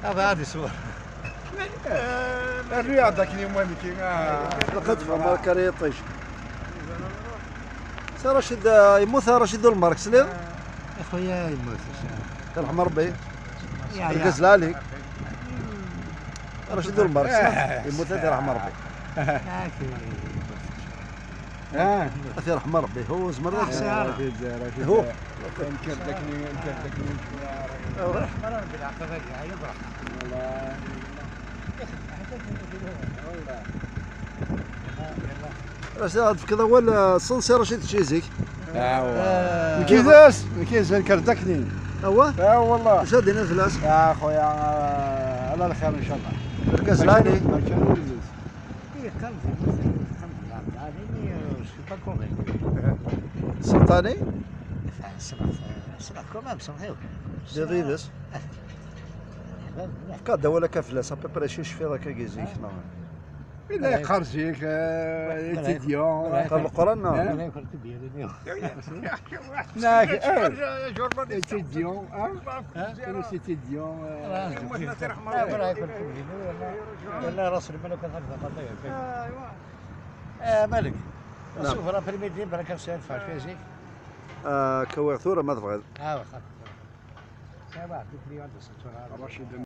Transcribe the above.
هذا هذه صور الرياض ذاك اليوم وين كي لقد فما كريطيش سي رشيد يموت رشيد ذو الماركس ليه يا خويا يموت يرحم ربي الغزلالي رشيد ذو الماركس يموت يرحم ربي يرحم ربي هو زمر هو رشيد كذا ولا صنصي رشيد تشيزيك الكيزاس كردكني هو والله واش هادي الفلاس يا خويا على الخير ان شاء الله الغزلاني سلطاني ديريدس كادا ولا كفلاس ابيبري شي شفير هكا كيزيك لا قرصيك تيديون قبل القران تيديون سي تيديون لا راس الملك ملك شوف راه بريميتي برا كنسال فاش فيزيك كوير ثوره ما تبغي واخا سي واحد الكليون دو